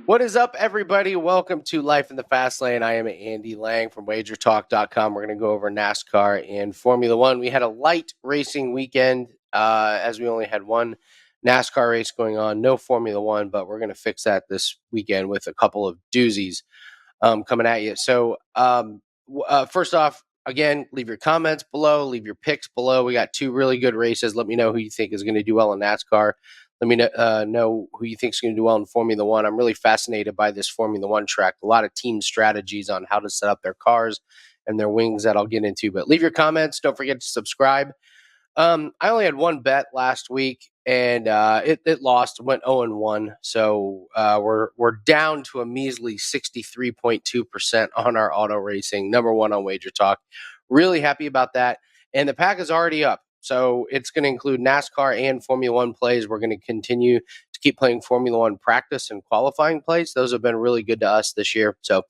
What is up, everybody? Welcome to Life in the Fast Lane. I am Andy Lang from WagerTalk.com. We're going to go over NASCAR and Formula One. We had a light racing weekend as we only had one NASCAR race going on, no Formula One, but we're going to fix that this weekend with a couple of doozies coming at you. So, first off, again, leave your comments below, leave your picks below. We got two really good races. Let me know who you think is going to do well in NASCAR. Let me know who you think is going to do well in Formula One. I'm really fascinated by this Formula One track. A lot of team strategies on how to set up their cars and their wings that I'll get into. But leave your comments. Don't forget to subscribe. I only had one bet last week, and it lost, went 0-1. So we're down to a measly 63.2% on our auto racing, number one on Wager Talk. Really happy about that. And the pack is already up. So it's going to include NASCAR and Formula One plays. We're going to continue to keep playing Formula One practice and qualifying plays. Those have been really good to us this year. So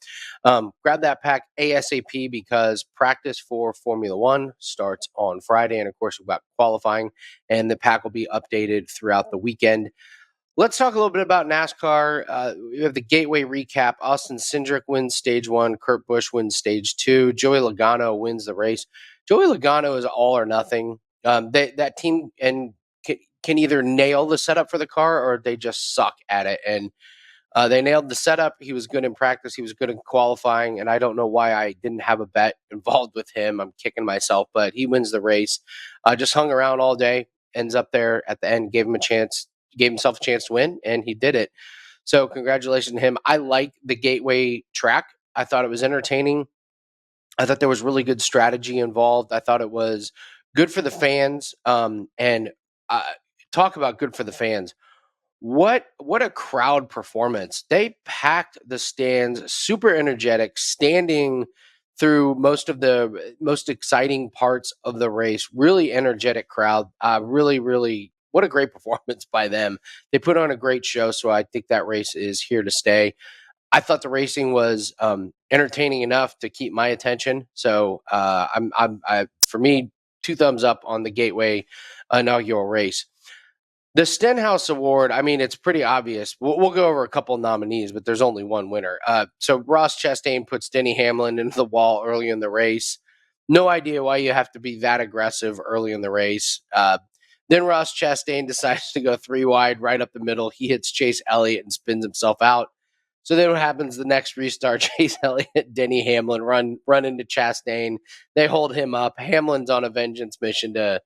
grab that pack ASAP because practice for Formula One starts on Friday. And of course, we've got qualifying, and the pack will be updated throughout the weekend. Let's talk a little bit about NASCAR. We have the Gateway recap. Austin Cindric wins stage one. Kurt Busch wins stage two. Joey Logano wins the race. Joey Logano is all or nothing. That team can either nail the setup for the car or they just suck at it. And they nailed the setup. He was good in practice. He was good in qualifying. And I don't know why I didn't have a bet involved with him. I'm kicking myself, but he wins the race. Just hung around all day, ends up there at the end, gave himself a chance to win, and he did it. So congratulations to him. I like the Gateway track. I thought it was entertaining. I thought there was really good strategy involved. I thought it was good for the fans. And talk about good for the fans. What a crowd performance. They packed the stands, super energetic, standing through most of the most exciting parts of the race. Really energetic crowd. Really, what a great performance by them. They put on a great show, so I think that race is here to stay. I thought the racing was entertaining enough to keep my attention. So for me, 2 thumbs up on the Gateway inaugural race. The Stenhouse Award, I mean, it's pretty obvious. We'll go over a couple of nominees, but there's only one winner. So Ross Chastain puts Denny Hamlin into the wall early in the race. No idea why you have to be that aggressive early in the race. Then Ross Chastain decides to go 3 wide right up the middle. He hits Chase Elliott and spins himself out. So then what happens the next restart? Chase Elliott, Denny Hamlin run into Chastain. They hold him up. Hamlin's on a vengeance mission to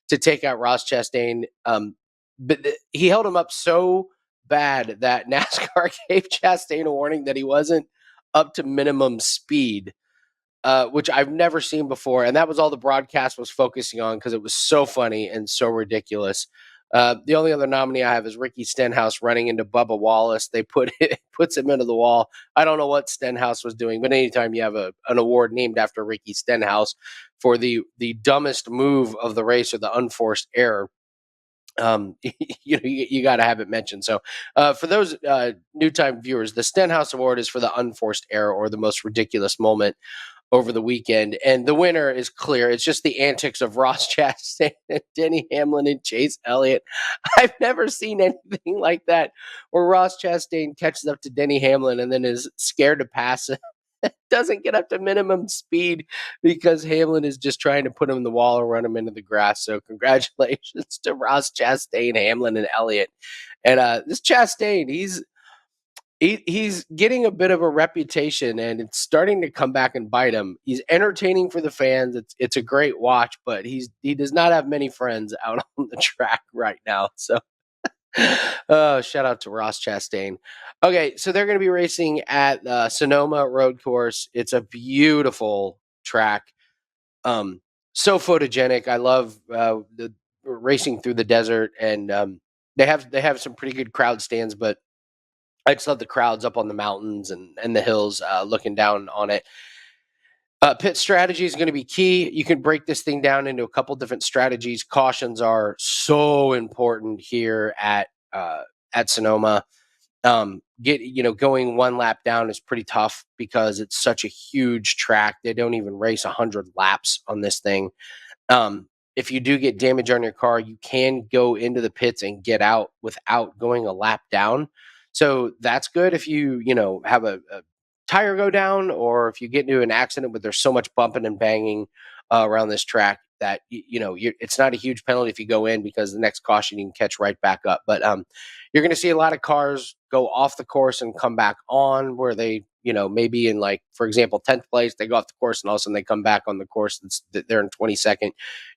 take out Ross Chastain. But he held him up so bad that NASCAR gave Chastain a warning that he wasn't up to minimum speed, which I've never seen before. And that was all the broadcast was focusing on because it was so funny and so ridiculous. The only other nominee I have is Ricky Stenhouse running into Bubba Wallace. They puts him into the wall. I don't know what Stenhouse was doing, but anytime you have an award named after Ricky Stenhouse for the dumbest move of the race or the unforced error, you got to have it mentioned. So for those new time viewers, the Stenhouse Award is for the unforced error or the most ridiculous moment over the weekend. And the winner is clear. It's just the antics of Ross Chastain, Denny Hamlin, and Chase Elliott. I've never seen anything like that where Ross Chastain catches up to Denny Hamlin and then is scared to pass it. Doesn't get up to minimum speed because Hamlin is just trying to put him in the wall or run him into the grass. So congratulations to Ross Chastain, Hamlin, and Elliott. And this Chastain, he's getting a bit of a reputation, and it's starting to come back and bite him. He's entertaining for the fans. It's a great watch, but he does not have many friends out on the track right now. So shout out to Ross Chastain. Okay, so they're going to be racing at Sonoma Road Course. It's a beautiful track. So photogenic. I love the racing through the desert, and they have some pretty good crowd stands, but I just love the crowds up on the mountains and the hills looking down on it. Pit strategy is going to be key. You can break this thing down into a couple different strategies. Cautions are so important here at Sonoma. Going one lap down is pretty tough because it's such a huge track. They don't even race 100 laps on this thing. If you do get damage on your car, you can go into the pits and get out without going a lap down. So that's good if you have a tire go down, or if you get into an accident, but there's so much bumping and banging around this track that it's not a huge penalty if you go in, because the next caution you can catch right back up. But you're going to see a lot of cars go off the course and come back on, where they maybe in, like, for example, 10th place, they go off the course and all of a sudden they come back on the course they're in 22nd.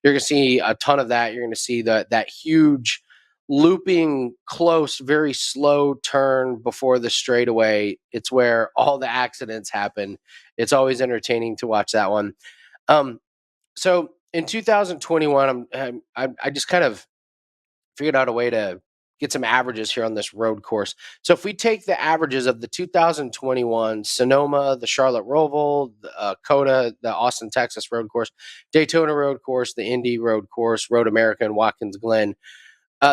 You're going to see a ton of that. You're going to see that huge looping, close, very slow turn before the straightaway. It's where all the accidents happen. It's always entertaining to watch that one. Um, so in 2021, I just kind of figured out a way to get some averages here on this road course. So if we take the averages of the 2021 Sonoma, the Charlotte Roval, the COTA, the Austin, Texas road course, Daytona road course, the Indy road course, Road America, and Watkins Glen,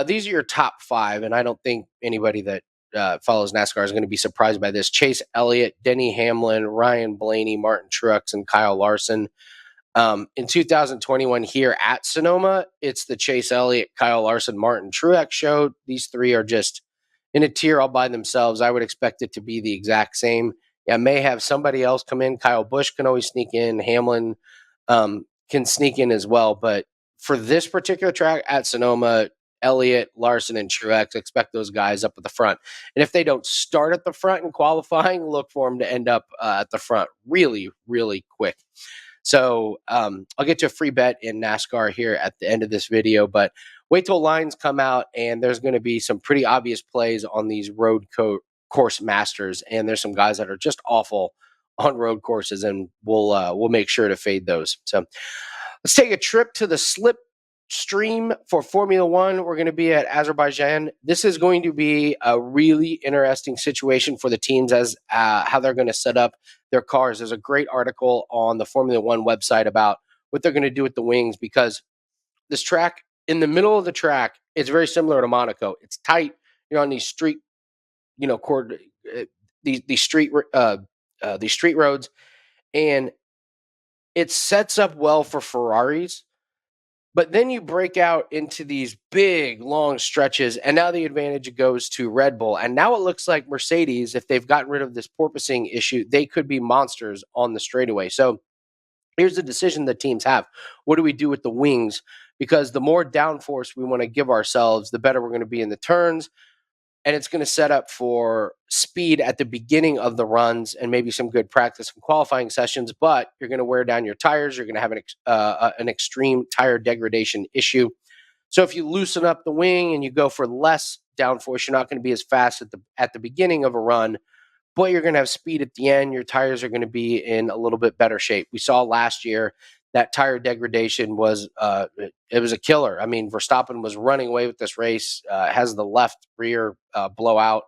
these are your top five, and I don't think anybody that follows NASCAR is going to be surprised by this. Chase Elliott, Denny Hamlin, Ryan Blaney, Martin Truex, and Kyle Larson. In 2021 here at Sonoma, it's the Chase Elliott, Kyle Larson, Martin Truex show. These three are just in a tier all by themselves. I would expect it to be the exact same. Yeah, may have somebody else come in. Kyle Busch can always sneak in. Hamlin can sneak in as well. But for this particular track at Sonoma, Elliott, Larson, and Truex, expect those guys up at the front. And if they don't start at the front in qualifying, look for them to end up at the front really, really quick. So I'll get you a free bet in NASCAR here at the end of this video, but wait till lines come out, and there's going to be some pretty obvious plays on these course masters, and there's some guys that are just awful on road courses, and we'll make sure to fade those. So let's take a trip to the SlipStream for Formula One. We're going to be at Azerbaijan. This is going to be a really interesting situation for the teams as how they're going to set up their cars. There's a great article on the Formula One website about what they're going to do with the wings, because this track, in the middle of the track, it's very similar to Monaco. It's tight. You're on these street, these street roads, and it sets up well for Ferraris. But then you break out into these big, long stretches, and now the advantage goes to Red Bull. And now it looks like Mercedes, if they've gotten rid of this porpoising issue, they could be monsters on the straightaway. So here's the decision that teams have. What do we do with the wings? Because the more downforce we want to give ourselves, the better we're going to be in the turns. And it's going to set up for speed at the beginning of the runs and maybe some good practice and qualifying sessions, but you're going to wear down your tires. You're going to have an extreme tire degradation issue. So if you loosen up the wing and you go for less downforce, you're not going to be as fast at the beginning of a run, but you're going to have speed at the end. Your tires are going to be in a little bit better shape. We saw last year that tire degradation was it was a killer. I mean, Verstappen was running away with this race, has the left rear blowout,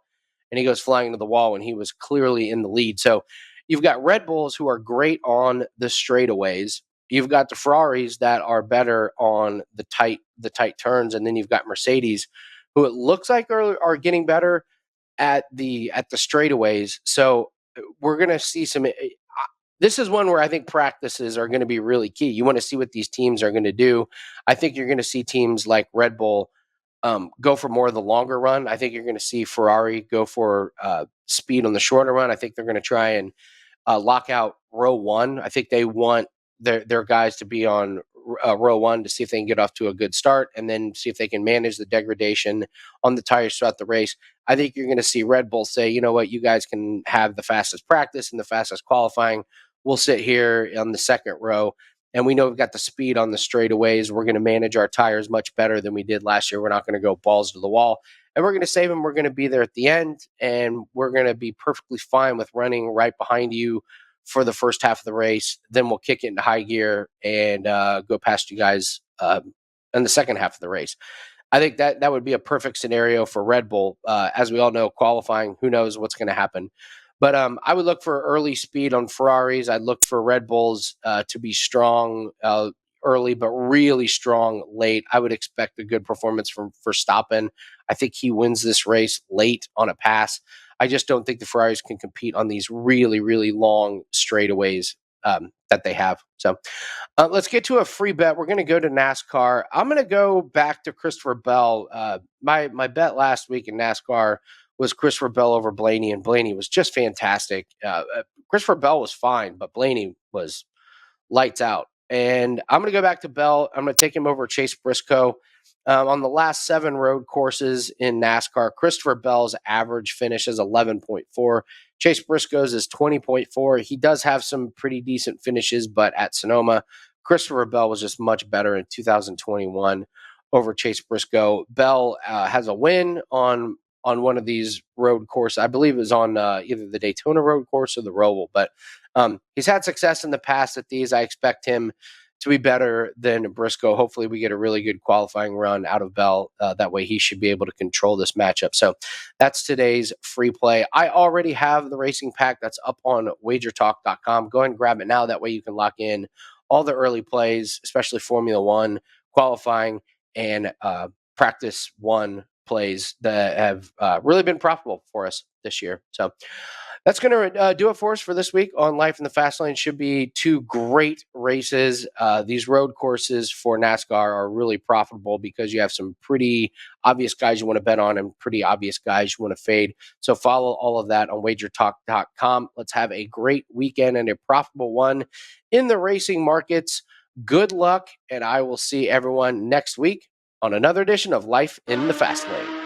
and he goes flying into the wall when he was clearly in the lead. So you've got Red Bulls who are great on the straightaways. You've got the Ferraris that are better on the tight turns, and then you've got Mercedes, who it looks like are getting better at the straightaways. So we're going to see some. This is one where I think practices are going to be really key. You want to see what these teams are going to do. I think you're going to see teams like Red Bull go for more of the longer run. I think you're going to see Ferrari go for speed on the shorter run. I think they're going to try and lock out row one. I think they want their guys to be on row one to see if they can get off to a good start, and then see if they can manage the degradation on the tires throughout the race. I think you're going to see Red Bull say, you know what, you guys can have the fastest practice and the fastest qualifying. We'll sit here on the second row, and we know we've got the speed on the straightaways. We're going to manage our tires much better than we did last year. We're not going to go balls to the wall, and we're going to save them. We're going to be there at the end, and we're going to be perfectly fine with running right behind you for the first half of the race. Then we'll kick it into high gear and go past you guys in the second half of the race. I think that would be a perfect scenario for Red Bull. As we all know, qualifying, who knows what's going to happen. But I would look for early speed on Ferraris. I'd look for Red Bulls to be strong early, but really strong late. I would expect a good performance from Verstappen. I think he wins this race late on a pass. I just don't think the Ferraris can compete on these really, really long straightaways that they have. So let's get to a free bet. We're going to go to NASCAR. I'm going to go back to Christopher Bell. My bet last week in NASCAR was Christopher Bell over Blaney, and Blaney was just fantastic. Christopher Bell was fine, but Blaney was lights out. And I'm going to go back to Bell. I'm going to take him over Chase Briscoe. On the last 7 road courses in NASCAR, Christopher Bell's average finish is 11.4. Chase Briscoe's is 20.4. He does have some pretty decent finishes, but at Sonoma, Christopher Bell was just much better in 2021 over Chase Briscoe. Bell has a win on one of these road courses. I believe it was on either the Daytona road course or the Roval, but he's had success in the past at these. I expect him to be better than Briscoe. Hopefully we get a really good qualifying run out of Bell. That way he should be able to control this matchup. So that's today's free play. I already have the racing pack that's up on WagerTalk.com. Go ahead and grab it now. That way you can lock in all the early plays, especially Formula One, qualifying, and practice one plays that have really been profitable for us this year. So that's going to do it for us for this week on Life in the Fast Lane. Should be 2 great races. These road courses for NASCAR are really profitable because you have some pretty obvious guys you want to bet on and pretty obvious guys you want to fade. So follow all of that on WagerTalk.com. Let's have a great weekend and a profitable one in the racing markets. Good luck, and I will see everyone next week on another edition of Life in the Fast Lane.